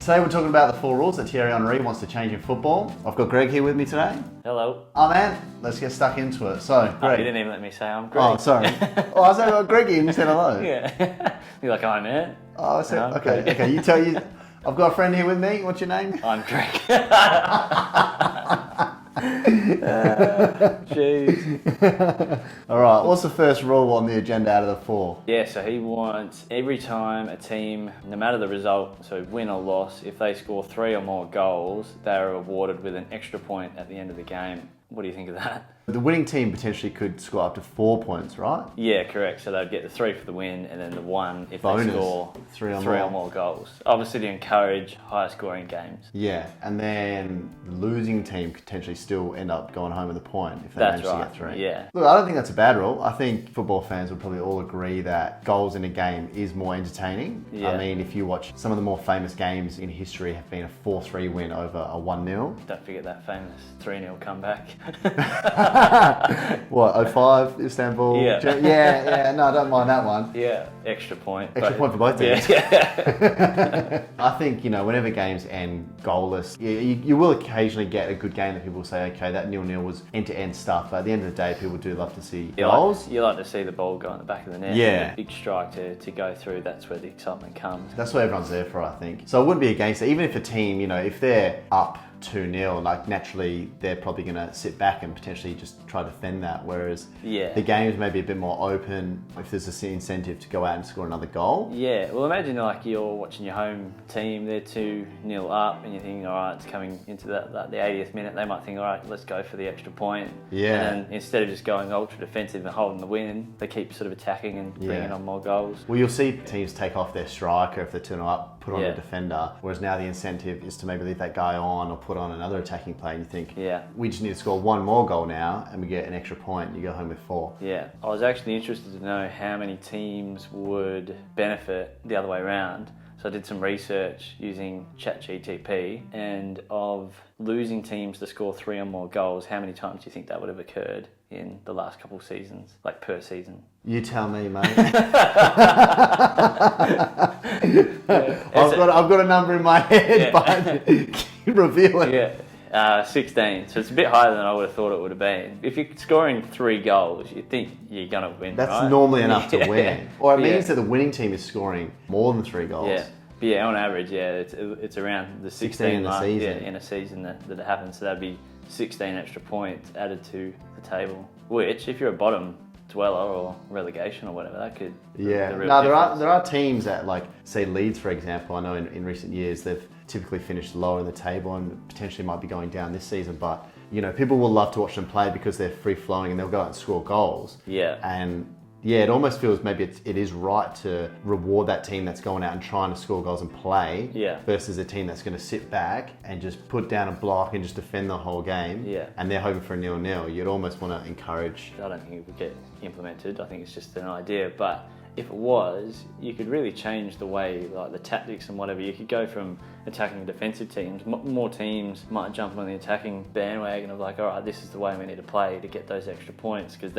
Today we're talking about the 4 rules that Thierry Henry wants to change in football. I've got Greg here with me today. Hello. Oh man, let's get stuck into it. So, Greg. You didn't even let me say I'm Greg. Oh, sorry. Oh, I said Greggy and you said hello. Yeah. You're like, hi man. Oh, I said, No, okay, Greg. okay, I've got a friend here with me. What's your name? I'm Greg. Jeez. All right, what's the first rule on the agenda out of the 4? Yeah, so he wants every time a team, no matter the result, so win or loss, if they score 3 or more goals, they are awarded with an extra point at the end of the game. What do you think of that? The winning team potentially could score up to 4 points, right? Yeah, correct. So they'd get the 3 for the win and then the 1 if Bonus. they score 3 or 3 or more goals. Obviously to encourage higher scoring games. Yeah, and then the losing team could potentially still end up going home with a point if they That's manage right. to get 3. Yeah. Look, I don't think that's a bad rule. I think football fans would probably all agree that goals in a game is more entertaining. Yeah. I mean, if you watch some of the more famous games in history have been a 4-3 win over a 1-0. Don't forget that famous 3-0 comeback. What, 05 Istanbul? Yeah. Yeah, no, I don't mind that one. Yeah, extra point. Extra point for both teams. Yeah. I think, whenever games end goalless, you will occasionally get a good game that people say, okay, that 0-0 was end-to-end stuff. But at the end of the day, people do love to see goals. You like to see the ball go in the back of the net. Yeah. And a big strike to go through, that's where the excitement comes. That's what everyone's there for, I think. So I wouldn't be against it. Even if a team, if they're up 2-0, like naturally they're probably going to sit back and potentially just try to defend that, whereas the games may be a bit more open if there's an incentive to go out and score another goal. Yeah, well imagine like you're watching your home team, they're 2-0 up and you're thinking, alright, it's coming into the 80th minute, they might think, alright, let's go for the extra point. Yeah. And then instead of just going ultra defensive and holding the win, they keep sort of attacking and bringing on more goals. Well, you'll see teams take off their striker if they're 2-0 up, put on a Yeah. defender, whereas now the incentive is to maybe leave that guy on or put on another attacking player, and you think, we just need to score 1 more goal now and we get an extra point and you go home with 4. Yeah, I was actually interested to know how many teams would benefit the other way around. So I did some research using ChatGTP, and of losing teams to score 3 or more goals, how many times do you think that would have occurred in the last couple of seasons, like per season? You tell me, mate. Yeah. I've got a number in my head, but keep revealing. Yeah, 16. So it's a bit higher than I would have thought it would have been. If you're scoring 3 goals, you think you're going to win, That's right? normally enough to win. Or it means Yeah. that the winning team is scoring more than 3 goals. Yeah. But yeah, on average, it's around the 16 in a mark, season. in a season that it happens. So that'd be 16 extra points added to the table. Which, if you're a bottom dweller or relegation or whatever, that could Yeah. the real No, difference. there are teams that, like, say Leeds, for example. I know in recent years they've typically finished lower in the table and potentially might be going down this season. But people will love to watch them play because they're free flowing and they'll go out and score goals. Yeah. And yeah, it almost feels maybe it is right to reward that team that's going out and trying to score goals and play versus a team that's going to sit back and just put down a block and just defend the whole game. Yeah. And they're hoping for a 0-0. You'd almost want to encourage. I don't think it would get implemented. I think it's just an idea. But if it was, you could really change the way, like the tactics and whatever. You could go from attacking defensive teams. More teams might jump on the attacking bandwagon of like, all right, this is the way we need to play to get those extra points. Because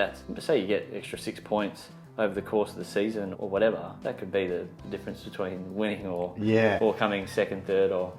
say you get extra 6 points over the course of the season or whatever, that could be the difference between winning or coming second, third or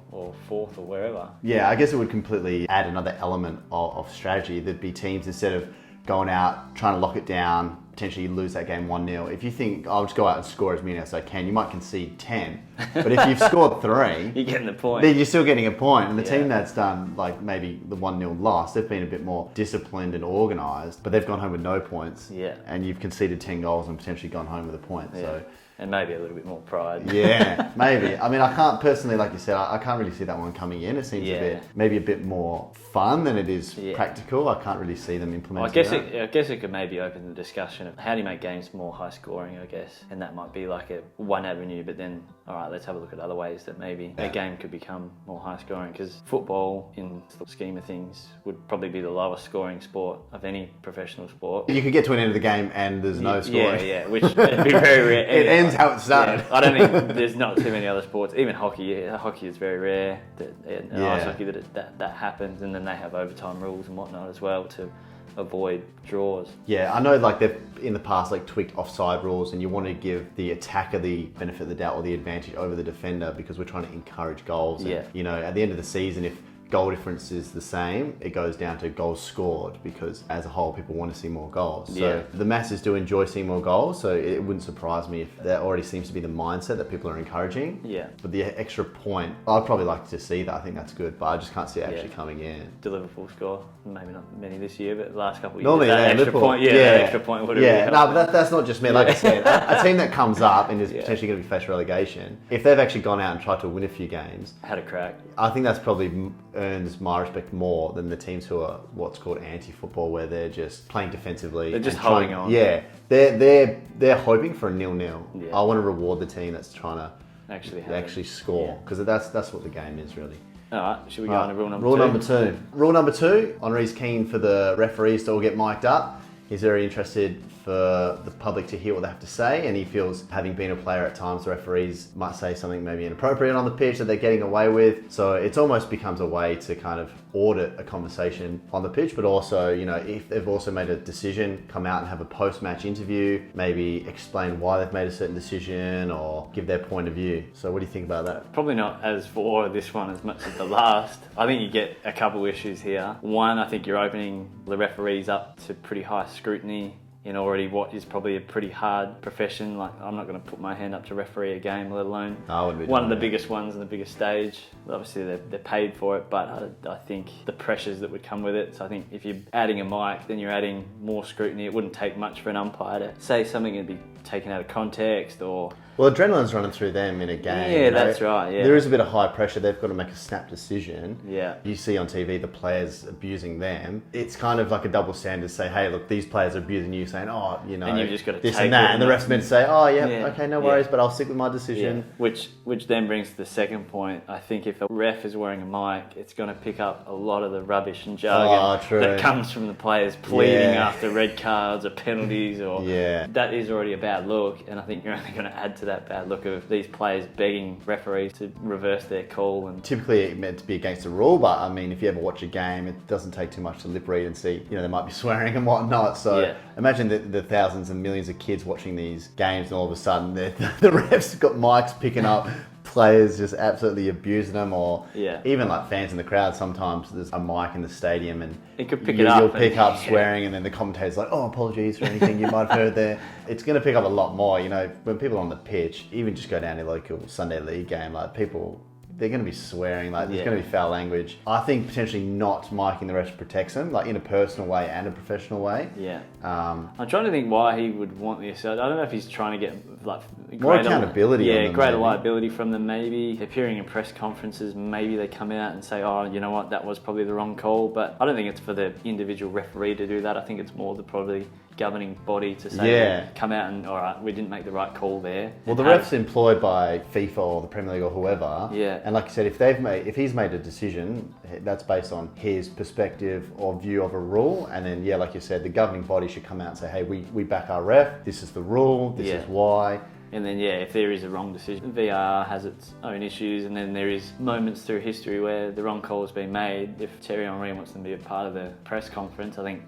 fourth or wherever. Yeah, I guess it would completely add another element of strategy. There'd be teams, instead of going out, trying to lock it down, potentially lose that game 1-0. If you think, I'll just go out and score as many as I can, you might concede 10. But if you've scored 3, you're getting the point. Then you're still getting a point. And the team that's done, like, maybe the 1-0 loss, they've been a bit more disciplined and organised, but they've gone home with no points. Yeah. And you've conceded 10 goals and potentially gone home with a point. Yeah. So. And maybe a little bit more pride. Yeah, maybe. I mean, I can't personally, like you said, I can't really see that one coming in. It seems maybe a bit more fun than it is practical. I can't really see them implementing I guess it could maybe open the discussion of how do you make games more high scoring, I guess. And that might be like one avenue, but then, all right, let's have a look at other ways that maybe a game could become more high scoring. Because football, in the scheme of things, would probably be the lowest scoring sport of any professional sport. You could get to an end of the game and there's no scoring. Yeah, which would be very rare. It ends how it started. Yeah, I don't think there's not too many other sports. Even hockey, hockey is very rare. Ice hockey that happens, and then they have overtime rules and whatnot as well to avoid draws. Yeah, I know like they've in the past like tweaked offside rules, and you want to give the attacker the benefit of the doubt or the advantage over the defender because we're trying to encourage goals. Yeah. And, you know, at the end of the season, if goal difference is the same, it goes down to goals scored because as a whole people want to see more goals. So the masses do enjoy seeing more goals, so it wouldn't surprise me if that already seems to be the mindset that people are encouraging. Yeah. But the extra point, I'd probably like to see that. I think that's good, but I just can't see it actually coming in. The Liverpool score, maybe not many this year, but the last couple of years, normally, that extra Liverpool, point, that extra point would have really helped. No, but that's not just me. Like I said, a team that comes up and is potentially going to be faced relegation, if they've actually gone out and tried to win a few games, had a crack, I think that's probably earns my respect more than the teams who are what's called anti-football, where they're just playing defensively. They're just holding on. Yeah, they're hoping for a 0-0. Yeah. I want to reward the team that's trying to actually score, because that's what the game is really. All right, should we go on to rule number two? Rule number two, Henry's keen for the referees to all get mic'd up. He's very interested for the public to hear what they have to say, and he feels, having been a player at times, the referees might say something maybe inappropriate on the pitch that they're getting away with. So it almost becomes a way to kind of audit a conversation on the pitch, but also, you know, if they've also made a decision, come out and have a post-match interview, maybe explain why they've made a certain decision or give their point of view. So what do you think about that? Probably not as for this one as much as the last. I think you get a couple issues here. One, I think you're opening the referees up to pretty high scrutiny in already what is probably a pretty hard profession. Like, I'm not going to put my hand up to referee a game, let alone one of the biggest ones on the biggest stage. Obviously, they're paid for it, but I think the pressures that would come with it. So I think if you're adding a mic, then you're adding more scrutiny. It wouldn't take much for an umpire to say something and be taken out of context or... Well, adrenaline's running through them in a game. Yeah, that's right, yeah. There is a bit of high pressure. They've got to make a snap decision. Yeah. You see on TV the players abusing them. It's kind of like a double standard to say, hey, look, these players are abusing you, saying, oh, you know, and you've just got to this take and that. it And the ref's meant to say, oh, yeah, yeah. okay, no worries, but I'll stick with my decision. Yeah. Which then brings to the second point. I think if a ref is wearing a mic, it's going to pick up a lot of the rubbish and jargon that comes from the players pleading after red cards or penalties, or that is already a bad look. And I think you're only going to add to that bad look of these players begging referees to reverse their call. And typically it's meant to be against the rule, but I mean, if you ever watch a game, it doesn't take too much to lip read and see, you know, they might be swearing and whatnot. So imagine the thousands and millions of kids watching these games, and all of a sudden the refs got mics picking up players just absolutely abusing them, or even like fans in the crowd. Sometimes there's a mic in the stadium and it could pick it up. You'll pick up swearing, and then the commentator's like, oh, apologies for anything you might have heard there. It's going to pick up a lot more, you know, when people are on the pitch, even just go down to a local Sunday league game, like people, they're going to be swearing, like there's going to be foul language. I think potentially not miking the refs protects them, like in a personal way and a professional way. Yeah. I'm trying to think why he would want this. I don't know if he's trying to get like more accountability. Yeah, greater liability from them maybe. Appearing in press conferences, maybe they come out and say, oh, you know what, that was probably the wrong call. But I don't think it's for the individual referee to do that. I think it's more the probably governing body to say, come out and, all right, we didn't make the right call there. Well, the ref's employed by FIFA or the Premier League or whoever. Yeah. And like you said, if he's made a decision, that's based on his perspective or view of a rule. And then, like you said, the governing body should come out and say, hey, we back our ref. This is the rule. This is why. And then, if there is a wrong decision, VR has its own issues, and then there is moments through history where the wrong call has been made. If Thierry Henry wants them to be a part of the press conference, I think,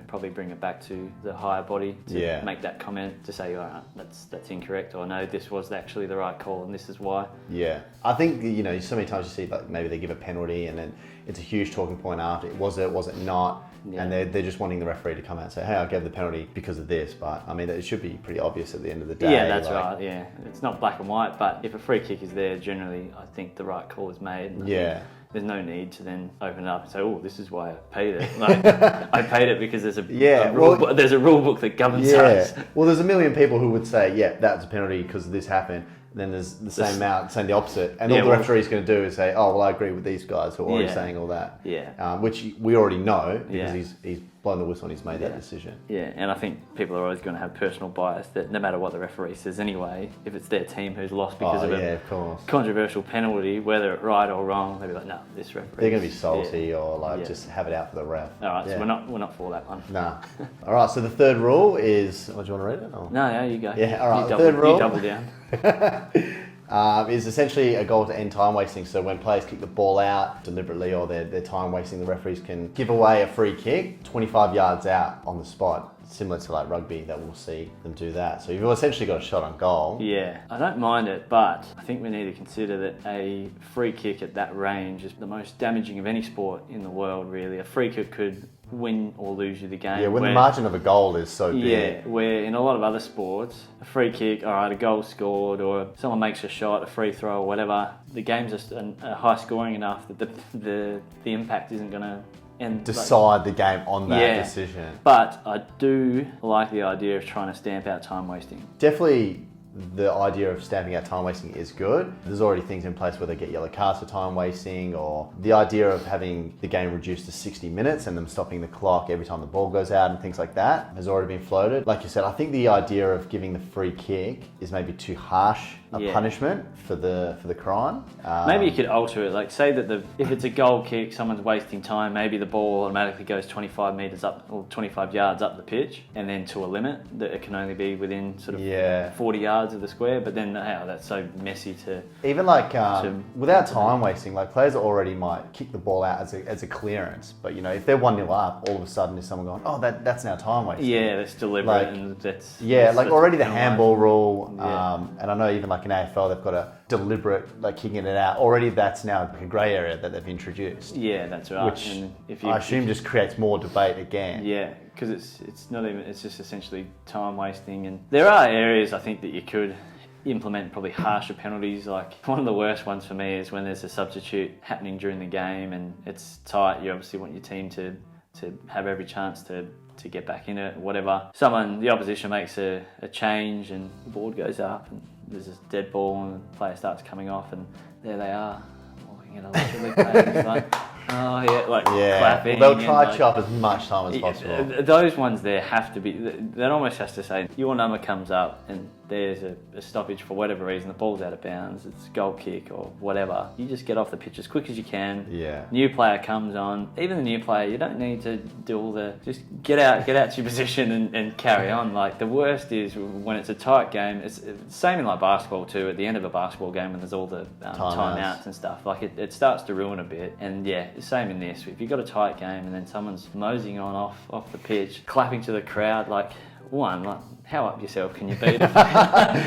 probably bring it back to the higher body to make that comment, to say, all right, that's incorrect, or no, this was actually the right call, and this is why. Yeah. I think, you know, so many times you see, like, maybe they give a penalty, and then it's a huge talking point after. Was it not? Yeah. And they're just wanting the referee to come out and say, hey, I gave the penalty because of this. But I mean, it should be pretty obvious at the end of the day. Yeah, that's right. Yeah, it's not black and white, but if a free kick is there, generally, I think the right call is made. And there's no need to then open it up and say, oh, this is why I paid it. Like, I paid it because there's there's a rule book that governs us. Well, there's a million people who would say, that's a penalty because this happened. Then there's the same amount saying the opposite. And all the referee's going to do is say, oh, well, I agree with these guys who are already saying all that. Yeah. Which we already know because he's blown the whistle and he's made that decision. Yeah, and I think people are always going to have personal bias that no matter what the referee says anyway, if it's their team who's lost because of a controversial penalty, whether it's right or wrong, they'll be like, no, this referee. They're going to be salty or just have it out for the ref. All right, so we're not for that one. Nah. All right, so the third rule is, do you want to read it? Or? No, you go. Yeah, all right, the third rule. You double down. is essentially a goal to end time wasting. So when players kick the ball out deliberately or they're time wasting, the referees can give away a free kick 25 yards out on the spot. Similar to like rugby, that we'll see them do that. So you've essentially got a shot on goal. Yeah, I don't mind it, but I think we need to consider that a free kick at that range is the most damaging of any sport in the world, really. A free kick could win or lose you the game. Yeah, when the margin of a goal is so big. Yeah, where in a lot of other sports, a free kick, all right, a goal scored, or someone makes a shot, a free throw, or whatever, the game's just high scoring enough that the impact isn't going to decide the game on that decision. But I do like the idea of trying to stamp out time wasting. Definitely the idea of stamping out time wasting is good. There's already things in place where they get yellow cards for time wasting, or the idea of having the game reduced to 60 minutes and them stopping the clock every time the ball goes out and things like that has already been floated. Like you said, I think the idea of giving the free kick is maybe too harsh a punishment for the crime. Maybe you could alter it. Like say that if it's a goal kick, someone's wasting time, maybe the ball automatically goes 25 metres up or 25 yards up the pitch, and then to a limit that it can only be within sort of 40 yards of the square. But then that's so messy to... Even like without time wasting, like players already might kick the ball out as a clearance, but you know, if they're 1-0 up, all of a sudden is someone going, oh, that's now time wasting. Yeah, that's deliberate, and that's... Yeah, like already the handball rule, and I know even like in AFL they've got a deliberate like kicking it out. Already that's now like a grey area that they've introduced. Yeah, that's right. Which I assume just creates more debate again. Yeah, because it's not even, it's just essentially time wasting. And there are areas I think that you could implement probably harsher penalties. Like one of the worst ones for me is when there's a substitute happening during the game and it's tight. You obviously want your team to have every chance to get back in it, whatever. The opposition makes a change and the board goes up and there's this dead ball and the player starts coming off and there they are, walking in a literally like, oh yeah, like clapping. Well, they'll try to chop as much time as possible. Those ones there have to be, that almost has to say, your number comes up and there's a stoppage for whatever reason, the ball's out of bounds, it's a goal kick or whatever. You just get off the pitch as quick as you can. Yeah. New player comes on. Even the new player, you don't need to do all the, just get out to your position and carry on. Like the worst is when it's a tight game. It's the same in like basketball too. At the end of a basketball game when there's all the timeouts and stuff, like it starts to ruin a bit. And yeah, same in this. If you've got a tight game and then someone's moseying on off the pitch, clapping to the crowd, like how up yourself can you be?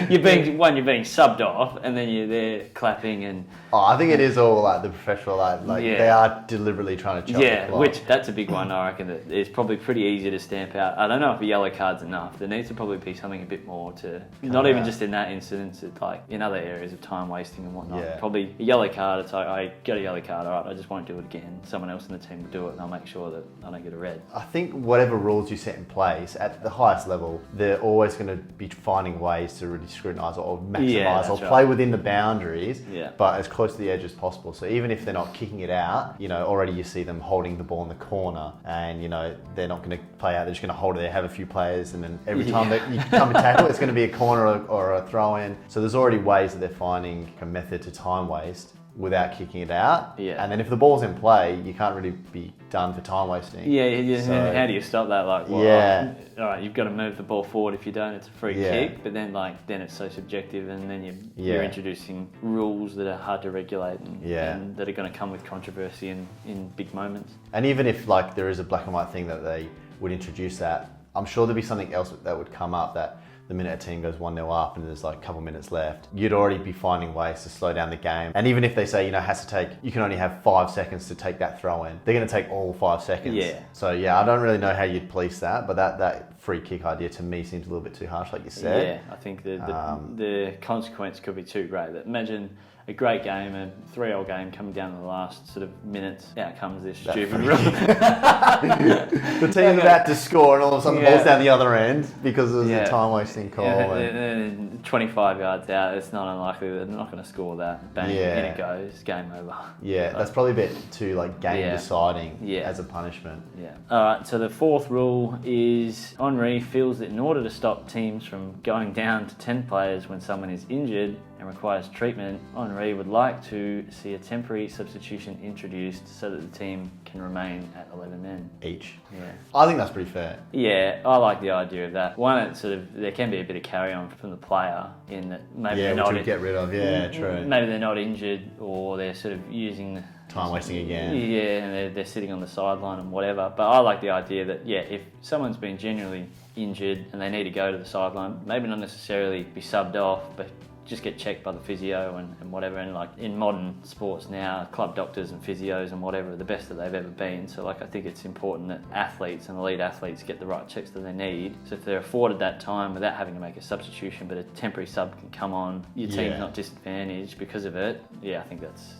you're being subbed off, and then you're there clapping and. Oh, I think it is all like the professional, they are deliberately trying to chop the clock. Which that's a big one. I reckon that it's probably pretty easy to stamp out. I don't know if a yellow card's enough. There needs to probably be something a bit more to, not even just in that instance, it's like in other areas of time wasting and whatnot. Yeah. Probably a yellow card. It's like I get a yellow card, all right, I just won't do it again. Someone else in the team will do it, and I'll make sure that I don't get a red. I think whatever rules you set in place at the highest level, they're always going to be finding ways to really scrutinise or maximise or play within the boundaries, but as close to the edge as possible. So even if they're not kicking it out, you know, already you see them holding the ball in the corner, and you know they're not going to play out. They're just going to hold it there, have a few players, and then every time that you come and tackle, it's going to be a corner or a throw in. So there's already ways that they're finding a method to time waste without kicking it out. Yeah. And then if the ball's in play, you can't really be done for time wasting. Yeah. So, and how do you stop that? Like, well, all right, you've got to move the ball forward. If you don't, it's a free kick. But then, then it's so subjective, and then you're introducing rules that are hard to regulate and that are going to come with controversy in big moments. And even if there is a black and white thing that they would introduce that, I'm sure there'd be something else that would come up that. The minute a team goes 1-0 up and there's a couple minutes left, you'd already be finding ways to slow down the game. And even if they say, you can only have 5 seconds to take that throw in, they're going to take all 5 seconds. Yeah. So I don't really know how you'd police that, but that free kick idea to me seems a little bit too harsh, like you said. Yeah, I think the consequence could be too great. Imagine a great game, a 3-0 game coming down to the last sort of minutes. Out comes this stupid rule. The team's about to score and all of a sudden the ball's down the other end because of the time wasting call. And 25 yards out, it's not unlikely that they're not going to score that. Bang, in it goes, game over. Yeah, that's probably a bit too game deciding as a punishment. Yeah. Alright, so the fourth rule is Henry feels that in order to stop teams from going down to 10 players when someone is injured, and requires treatment, Henry would like to see a temporary substitution introduced so that the team can remain at 11 men. Each. Yeah. I think that's pretty fair. Yeah, I like the idea of that. One, it's sort of, there can be a bit of carry on from the player in that maybe they're not... get rid of, true. Maybe they're not injured, or they're sort of using... Time wasting again. Yeah, and they're sitting on the sideline and whatever. But I like the idea that, if someone's been genuinely injured and they need to go to the sideline, maybe not necessarily be subbed off, but just get checked by the physio and whatever. And like in modern sports now, club doctors and physios and whatever are the best that they've ever been. So like I think it's important that athletes and elite athletes get the right checks that they need. So if they're afforded that time without having to make a substitution, but a temporary sub can come on, your team's not disadvantaged because of it. Yeah, I think that's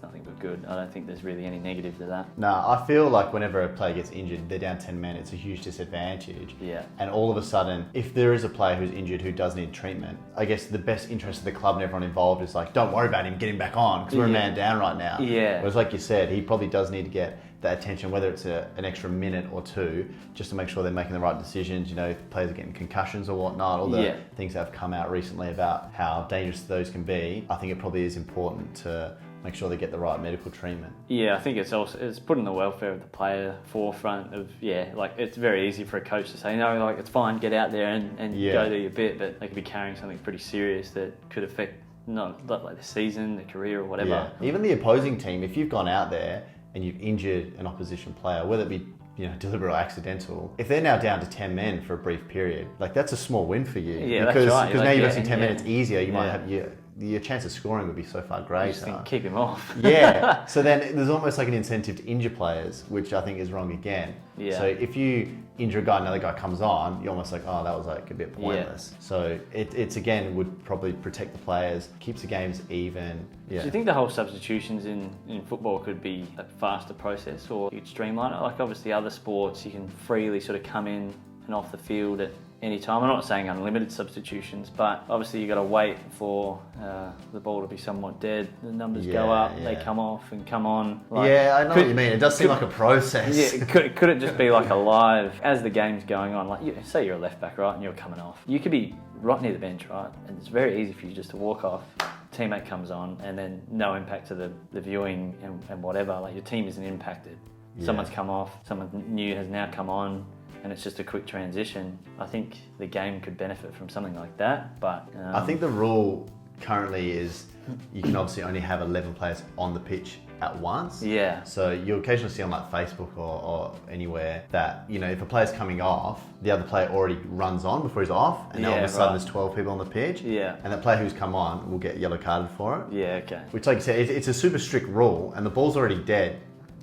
nothing but good. I don't think there's really any negative to that. No, I feel like whenever a player gets injured, they're down 10 men, it's a huge disadvantage. Yeah. And all of a sudden, if there is a player who's injured who does need treatment, I guess the best interest of the club and everyone involved is like, don't worry about him, get him back on, because we're a man down right now. Yeah. Whereas like you said, he probably does need to get that attention, whether it's an extra minute or two, just to make sure they're making the right decisions. You know, if players are getting concussions or whatnot, all the things that have come out recently about how dangerous those can be. I think it probably is important to make sure they get the right medical treatment. Yeah, I think it's putting the welfare of the player forefront of, like it's very easy for a coach to say, no, like it's fine, get out there and go do your bit, but they could be carrying something pretty serious that could affect not like the season, the career or whatever. Yeah. Even the opposing team, if you've gone out there and you've injured an opposition player, whether it be deliberate or accidental, if they're now down to 10 men for a brief period, like that's a small win for you. Yeah, because, that's right. Because now you're missing 10 minutes easier, you might have your chance of scoring would be so far greater. Just think, keep him off. Yeah. So then there's almost like an incentive to injure players, which I think is wrong again. Yeah. So if you injure a guy, another guy comes on, you're almost like, oh, that was like a bit pointless. Yeah. So it's again would probably protect the players, keeps the games even. Yeah. Do you think the whole substitutions in football could be a faster process, or you could streamline it? Like obviously other sports, you can freely sort of come in and off the field at any time. I'm not saying unlimited substitutions, but obviously you've got to wait for the ball to be somewhat dead. The numbers go up, they come off and come on. Like, I know what you mean. It does seem like a process. Yeah, could it just be like a live, as the game's going on, like say you're a left back, right, and you're coming off. You could be right near the bench, right, and it's very easy for you just to walk off, teammate comes on, and then no impact to the viewing and whatever. Like your team isn't impacted. Yeah. Someone's come off, someone new has now come on, and it's just a quick transition. I think the game could benefit from something like that, but... I think the rule currently is you can obviously only have 11 players on the pitch at once. Yeah. So you'll occasionally see on like Facebook or anywhere that, if a player's coming off, the other player already runs on before he's off, and now all of a sudden there's 12 people on the pitch. Yeah. And the player who's come on will get yellow carded for it. Yeah, okay. Which, like you said, it's a super strict rule, and the ball's already dead.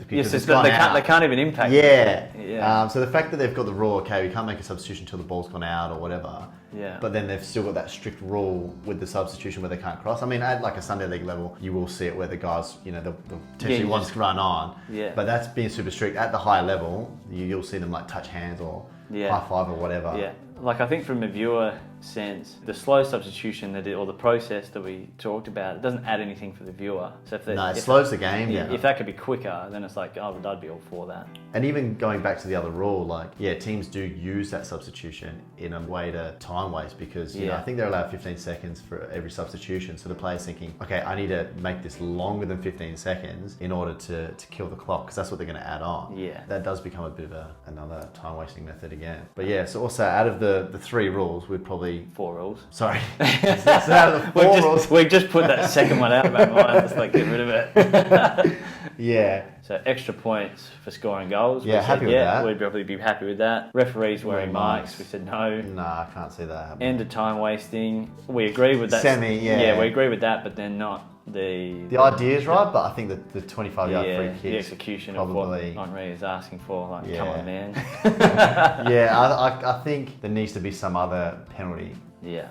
Yes, they can't even impact. Yeah. So the fact that they've got the rule, okay, we can't make a substitution until the ball's gone out or whatever. Yeah. But then they've still got that strict rule with the substitution where they can't cross. I mean, at like a Sunday league level, you will see it where the guys, they'll potentially once run on. Yeah. But that's being super strict. At the higher level, you'll see them like touch hands or high five or whatever. Yeah. Like I think from a viewer sense, the slow substitution or the process that we talked about, it doesn't add anything for the viewer. So it slows the game down. If that could be quicker, then it's like, I'd be all for that. And even going back to the other rule, teams do use that substitution in a way to time waste because I think they're allowed 15 seconds for every substitution. So the player's thinking, okay, I need to make this longer than 15 seconds in order to kill the clock because that's what they're going to add on. Yeah. That does become a bit of another time wasting method again. But so also out of the 3 rules, we'd probably... 4 rules. Sorry. So out of the 4 rules... We've just put that second one out of our mind. Just get rid of it. Yeah. So extra points for scoring goals. Yeah, happy with that. We'd probably be happy with that. Referees wearing mics. We said no. Nah, I can't see that happening. End of time wasting. We agree with that. Yeah, we agree with that, but then not the idea is right, but I think that the 25-yard free kick, the execution probably... of what Henry is asking for, come on, man. I think there needs to be some other penalty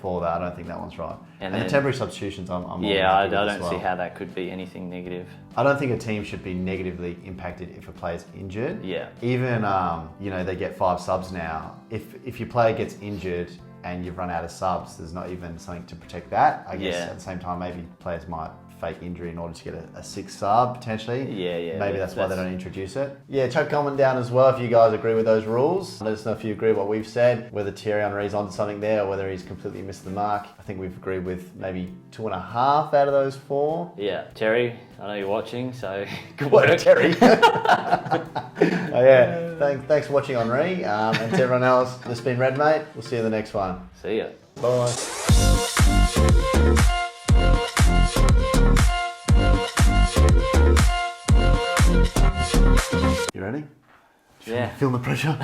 for that. I don't think that one's right. And the temporary substitutions, I'm I don't see how that could be anything negative. I don't think a team should be negatively impacted if a player's injured. Yeah. Even they get 5 subs now. If your player gets injured and you've run out of subs, there's not even something to protect that. I guess at the same time, maybe players might fake injury in order to get a sixth sub potentially. Maybe that's why they don't introduce it. Yeah, chuck a comment down as well if you guys agree with those rules. Let us know if you agree with what we've said, whether Thierry Henry's onto something there or whether he's completely missed the mark. I think we've agreed with maybe 2.5 out of those 4. Yeah, Terry, I know you're watching, so good What, work. Terry? Thanks for watching, Henry, and to everyone else. This has been Red Mate. We'll see you in the next one. See ya. Bye. You ready? Yeah. Feel the pressure?